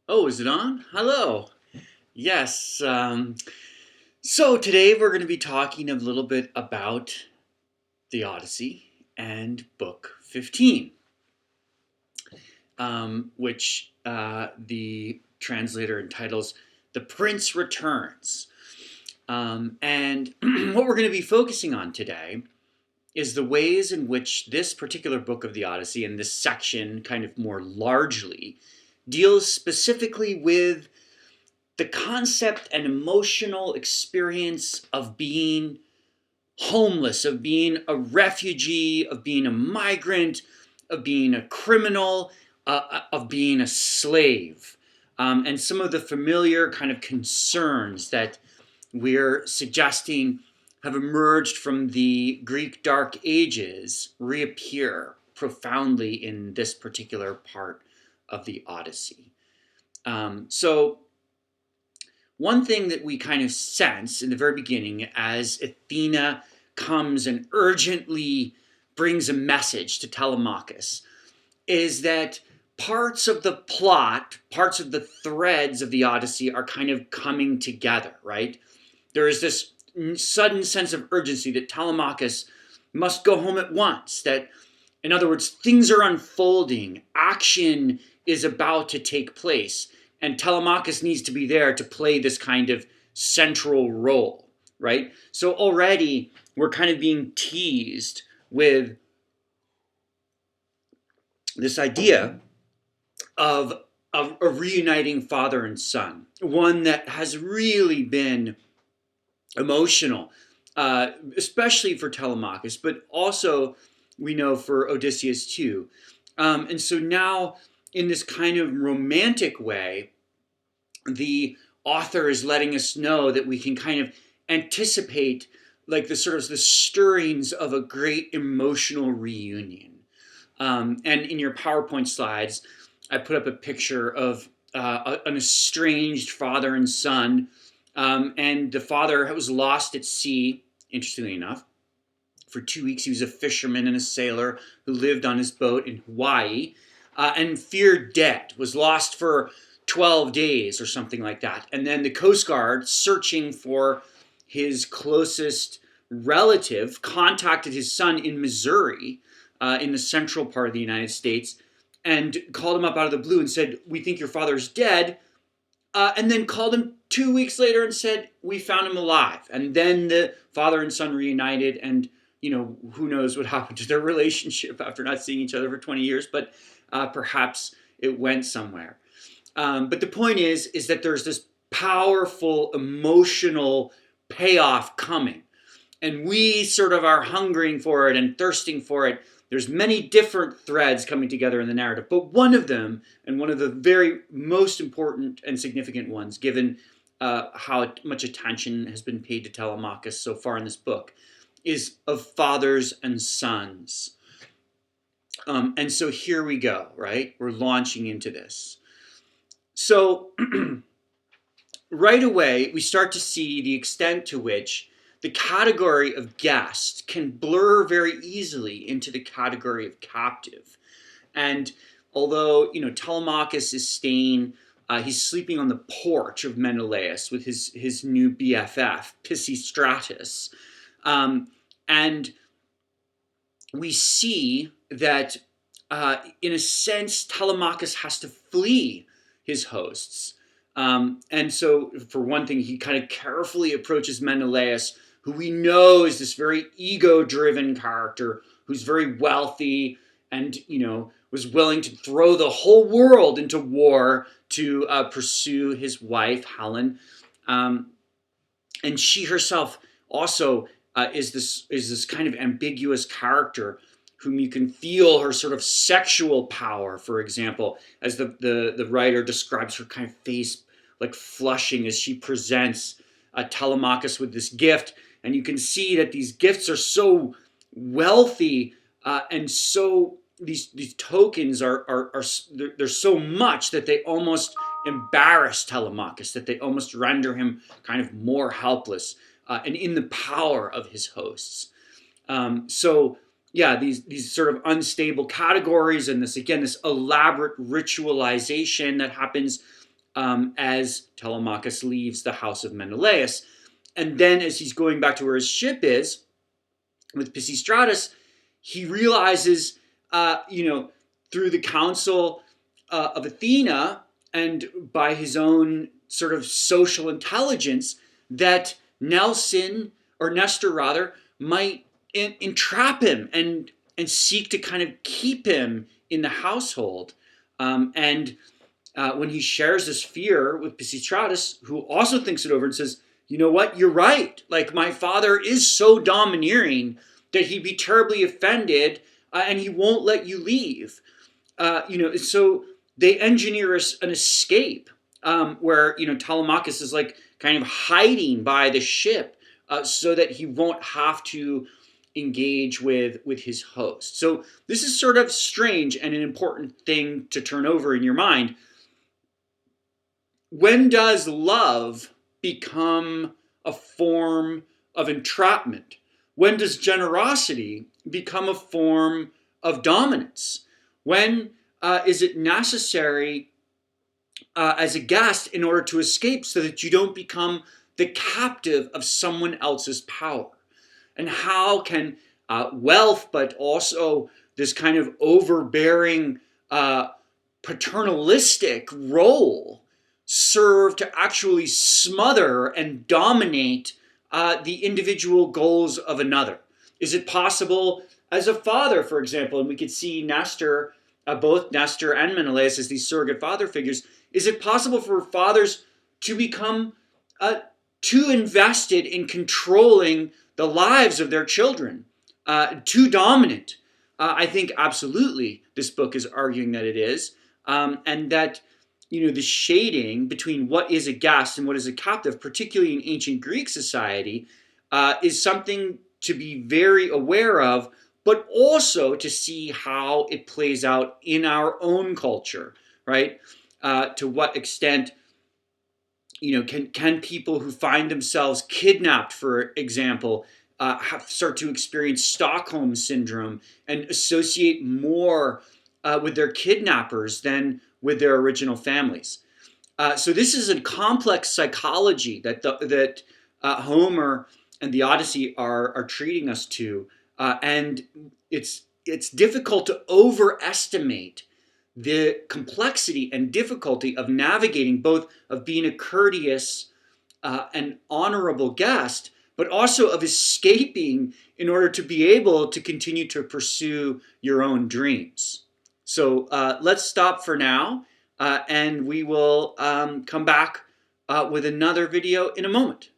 Oh, is it on? Hello. Yes. So today we're going to be talking a little bit about the Odyssey and Book 15, which the translator entitles The Prince Returns. And what we're going to be focusing on today is the ways in which this particular book of the Odyssey and this section, kind of more largely, deals specifically with the concept and emotional experience of being homeless, of being a refugee, of being a migrant, of being a criminal, of being a slave, and some of the familiar kind of concerns that we're suggesting have emerged from the Greek Dark Ages reappear profoundly in this particular part of the Odyssey. So one thing that we kind of sense in the very beginning as Athena comes and urgently brings a message to Telemachus is that parts of the plot, parts of the threads of the Odyssey are kind of coming together, right? There is this sudden sense of urgency that Telemachus must go home at once, that, in other words, things are unfolding, action is about to take place, and Telemachus needs to be there to play this kind of central role, right? So already we're kind of being teased with this idea of a reuniting father and son, one that has really been emotional, especially for Telemachus, but also we know for Odysseus too. And so now, in this kind of romantic way, the author is letting us know that we can kind of anticipate like the sort of the stirrings of a great emotional reunion. And in your PowerPoint slides, I put up a picture of an estranged father and son. And the father was lost at sea, interestingly enough. For 2 weeks, he was a fisherman and a sailor who lived on his boat in Hawaii and feared dead, was lost for 12 days or something like that. And then the Coast Guard, searching for his closest relative, contacted his son in Missouri, in the central part of the United States, and called him up out of the blue and said, "We think your father's dead." And then called him 2 weeks later and said, "We found him alive." And then the father and son reunited, and who knows what happened to their relationship after not seeing each other for 20 years, but perhaps it went somewhere. But the point is that there's this powerful emotional payoff coming, and we sort of are hungering for it and thirsting for it. There's many different threads coming together in the narrative, but one of them, and one of the very most important and significant ones, given how much attention has been paid to Telemachus so far in this book, is of fathers and sons. And so here we go, right? We're launching into this. So right away, we start to see the extent to which the category of guest can blur very easily into the category of captive. And although, Telemachus is staying, he's sleeping on the porch of Menelaus with his new BFF, Pisistratus. And we see that, in a sense, Telemachus has to flee his hosts. And so, for one thing, he kind of carefully approaches Menelaus, who we know is this very ego-driven character who's very wealthy and, was willing to throw the whole world into war to pursue his wife, Helen. And she herself also is this kind of ambiguous character whom you can feel her sort of sexual power, for example, as the writer describes her kind of face like flushing as she presents Telemachus with this gift. And you can see that these gifts are so wealthy, and so these tokens they're so much that they almost embarrass Telemachus, that they almost render him kind of more helpless and in the power of his hosts. So yeah, these sort of unstable categories, and this elaborate ritualization that happens as Telemachus leaves the house of Menelaus. And then as he's going back to where his ship is with Pisistratus, he realizes, through the counsel of Athena and by his own sort of social intelligence, that Nestor might entrap him and seek to kind of keep him in the household. When he shares this fear with Pisistratus, who also thinks it over and says, you know what, you're right. Like, my father is so domineering that he'd be terribly offended and he won't let you leave. So they engineer an escape where, Telemachus is like kind of hiding by the ship so that he won't have to engage with his host. So this is sort of strange and an important thing to turn over in your mind. When does love become a form of entrapment? When does generosity become a form of dominance? When is it necessary as a guest in order to escape so that you don't become the captive of someone else's power? And how can wealth, but also this kind of overbearing paternalistic role serve to actually smother and dominate the individual goals of another? Is it possible as a father, for example, and we could see Nestor, both Nestor and Menelaus as these surrogate father figures, is it possible for fathers to become too invested in controlling the lives of their children, too dominant? I think absolutely this book is arguing that it is, and that the shading between what is a guest and what is a captive, particularly in ancient Greek society, is something to be very aware of, but also to see how it plays out in our own culture, right? To what extent, can people who find themselves kidnapped, for example, start to experience Stockholm syndrome and associate more with their kidnappers than with their original families. So this is a complex psychology that Homer and the Odyssey are treating us to, and it's difficult to overestimate the complexity and difficulty of navigating, both of being a courteous and honorable guest, but also of escaping in order to be able to continue to pursue your own dreams. So let's stop for now, and we will come back with another video in a moment.